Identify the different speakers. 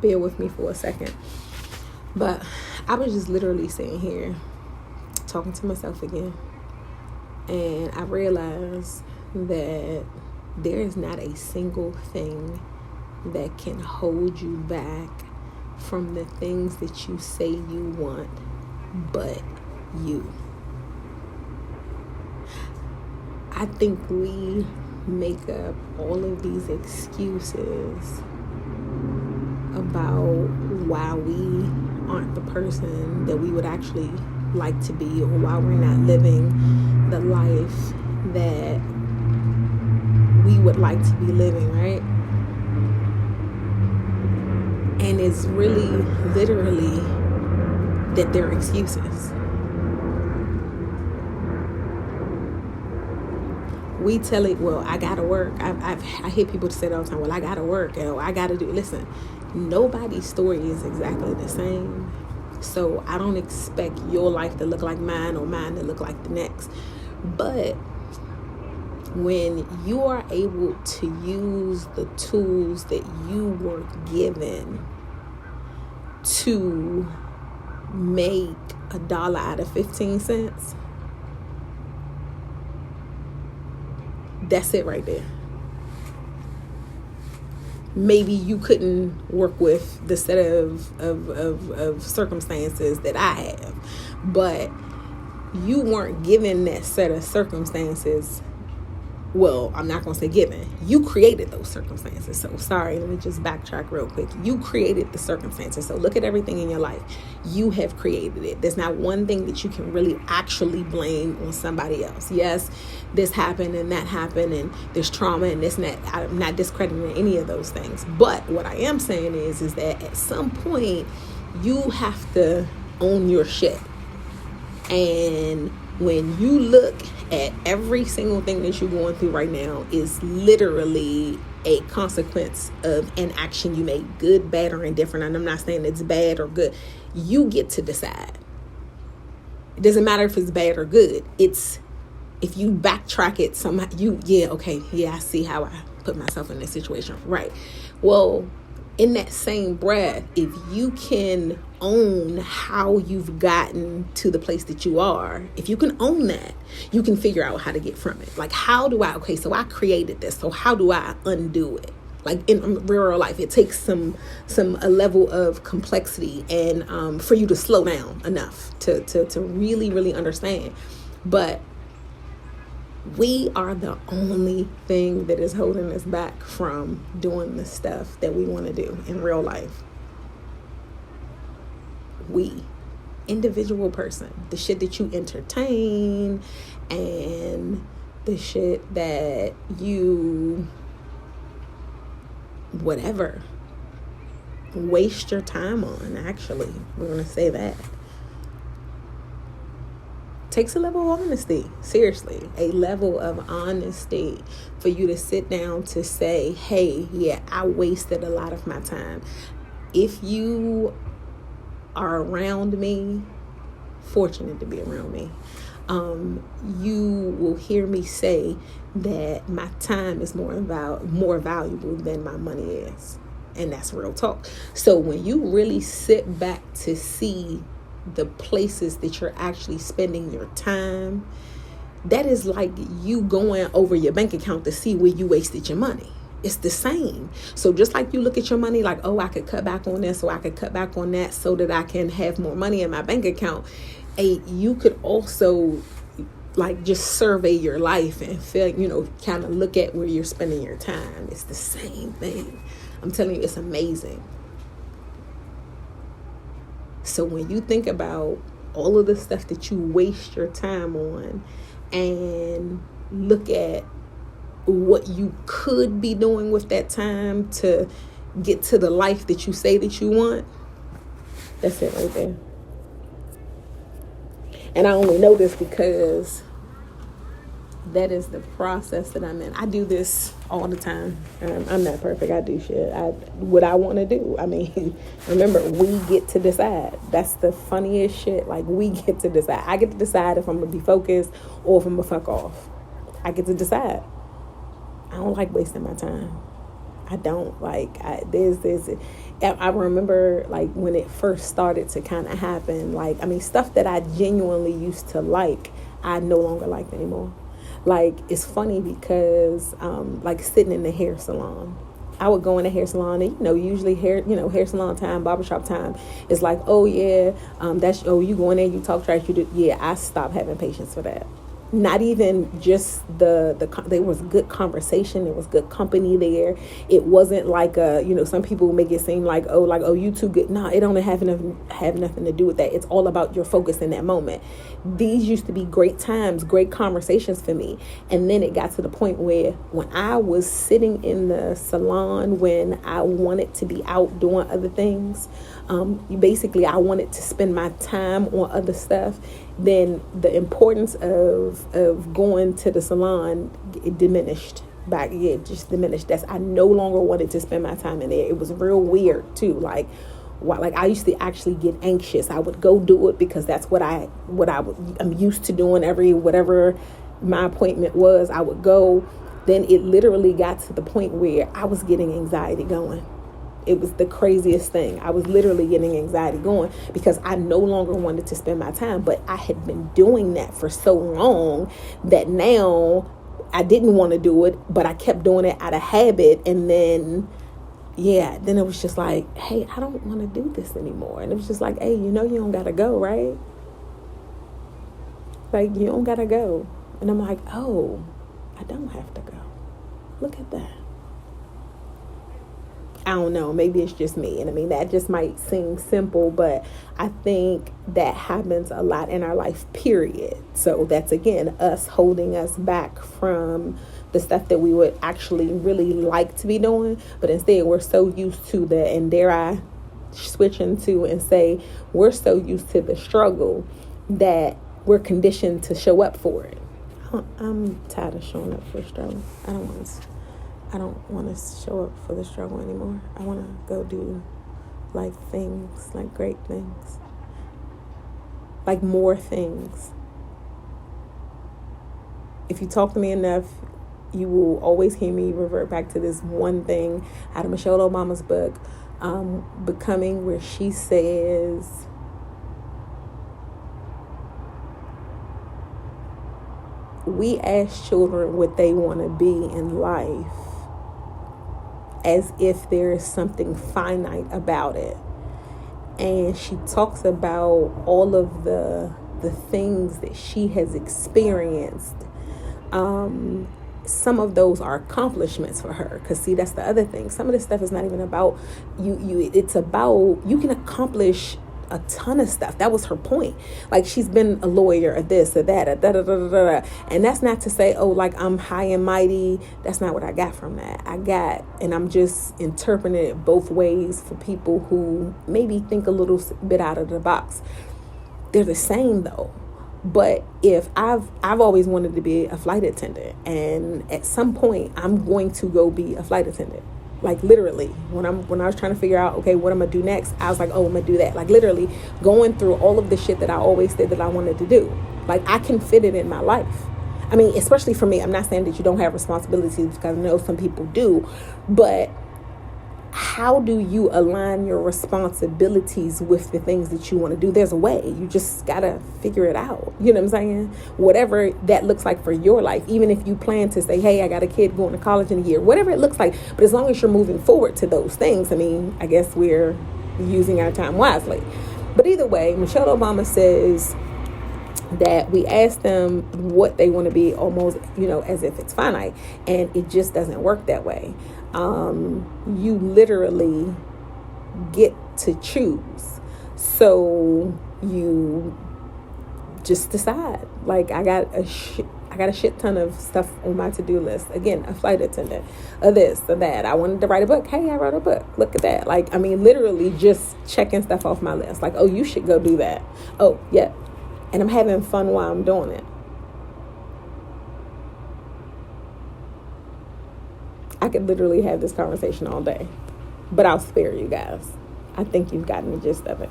Speaker 1: bear with me for a second. But I was just literally sitting here talking to myself again. And I realized that there is not a single thing that can hold you back from the things that you say you want, but you. I think we make up all of these excuses about why we aren't the person that we would actually like to be, or why we're not living the life that we would like to be living, right? And it's really literally that they're excuses. We tell it, well, I gotta work. I hear people say it all the time, well, I gotta work, or I gotta do. Listen, nobody's story is exactly the same. So I don't expect your life to look like mine or mine to look like the next. But when you are able to use the tools that you were given to make $1 out of 15 cents, that's it right there. Maybe you couldn't work with the set of circumstances that I have, but you weren't given that set of circumstances. Well, I'm not going to say given. You created those circumstances. So sorry, let me just backtrack real quick. You created the circumstances. So look at everything in your life. You have created it. There's not one thing that you can really actually blame on somebody else. Yes, this happened and that happened and there's trauma and this and that. I'm not discrediting any of those things. But what I am saying is that at some point you have to own your shit. And when you look at every single thing that you're going through right now is literally a consequence of an action you made, good, bad, or indifferent. And I'm not saying it's bad or good. You get to decide. It doesn't matter if it's bad or good. It's if you backtrack it somehow, I see how I put myself in this situation. Right. Well, in that same breath, if you can own how you've gotten to the place that you are, if you can own that, you can figure out how to get from it. Like, so I created this, so how do I undo it? Like in real life, it takes a level of complexity and for you to slow down enough to really, really understand. But we are the only thing that is holding us back from doing the stuff that we want to do in real life. We, individual person, the shit that you entertain and the shit that you, whatever, waste your time on, actually, we're going to say that. Takes a level of honesty, seriously, a level of honesty for you to sit down to say, hey, yeah, I wasted a lot of my time. If you are around me, fortunate to be around me, you will hear me say that my time is more valuable than my money is. And that's real talk. So when you really sit back to see the places that you're actually spending your time, that is like you going over your bank account to see where you wasted your money. It's the same. So just like you look at your money like, oh, I could cut back on this, or I could cut back on that so that I can have more money in my bank account. You could also like just survey your life and feel, kind of look at where you're spending your time. It's the same thing. I'm telling you, it's amazing. So when you think about all of the stuff that you waste your time on and look at what you could be doing with that time to get to the life that you say that you want, that's it right there. And I only know this because that is the process that I'm in. I do this all the time. I'm not perfect. I do shit. What I want to do. I mean, remember, we get to decide. That's the funniest shit. Like, we get to decide. I get to decide if I'm going to be focused or if I'm going to fuck off. I get to decide. I don't like wasting my time. I don't. Like, I remember, like, when it first started to kind of happen, like, I mean, stuff that I genuinely used to like, I no longer like anymore. Like, it's funny because, like, sitting in the hair salon, I would go in a hair salon and, usually hair salon time, barbershop time is like, oh yeah, you go in there, you talk trash, yeah, I stopped having patience for that. Not even just there was good conversation, there was good company there. It wasn't like some people make it seem like, oh, you too good. Nah, it don't have nothing to do with that. It's all about your focus in that moment. These used to be great times, great conversations for me. And then it got to the point where when I was sitting in the salon, when I wanted to be out doing other things, basically I wanted to spend my time on other stuff, then the importance of going to the salon, it diminished. It just diminished. I no longer wanted to spend my time in there. It was real weird too. Like I used to actually get anxious. I would go do it because that's I'm used to doing whatever my appointment was. I would go. Then it literally got to the point where I was getting anxiety going. It was the craziest thing. I was literally getting anxiety going because I no longer wanted to spend my time. But I had been doing that for so long that now I didn't want to do it, but I kept doing it out of habit. And then it was just like, hey, I don't want to do this anymore. And it was just like, hey, you don't got to go, right? Like, you don't got to go. And I'm like, oh, I don't have to go. Look at that. I don't know, maybe it's just me. And I mean, that just might seem simple, but I think that happens a lot in our life, period. So that's, again, us holding us back from the stuff that we would actually really like to be doing. But instead, we're so used to and dare I switch into and say, we're so used to the struggle that we're conditioned to show up for it. I'm tired of showing up for struggle. I don't want to show up for the struggle anymore. I want to go do like things, like great things, like more things. If you talk to me enough, you will always hear me revert back to this one thing out of Michelle Obama's book, Becoming, where she says, we ask children what they want to be in life as if there is something finite about it. And she talks about all of the things that she has experienced. Some of those are accomplishments for her. Because, see, that's the other thing. Some of this stuff is not even about you. It's about you can accomplish a ton of stuff. That was her point. Like, she's been a lawyer, or this, or that, or da-da-da-da-da. And that's not to say, oh, like, I'm high and mighty. That's not what I got from that. And I'm just interpreting it both ways for people who maybe think a little bit out of the box. They're the same, though. But if I've always wanted to be a flight attendant, and at some point I'm going to go be a flight attendant. Like, literally, when I was trying to figure out, okay, what I'm going to do next, I was like, oh, I'm going to do that. Like, literally going through all of the shit that I always said that I wanted to do. Like, I can fit it in my life. I mean, especially for me, I'm not saying that you don't have responsibilities, because I know some people do, but how do you align your responsibilities with the things that you want to do? There's a way. You just got to figure it out. You know what I'm saying? Whatever that looks like for your life, even if you plan to say, hey, I got a kid going to college in a year, whatever it looks like. But as long as you're moving forward to those things, I mean, I guess we're using our time wisely. But either way, Michelle Obama says that we ask them what they want to be almost, as if it's finite. And it just doesn't work that way. You literally get to choose. So you just decide. Like, I got a shit ton of stuff on my to-do list. Again, a flight attendant, a this, a that. I wanted to write a book. Hey, I wrote a book. Look at that. Like, I mean, literally just checking stuff off my list. Like, oh, you should go do that. Oh, yeah. And I'm having fun while I'm doing it. I could literally have this conversation all day, but I'll spare you guys. I think you've gotten the gist of it.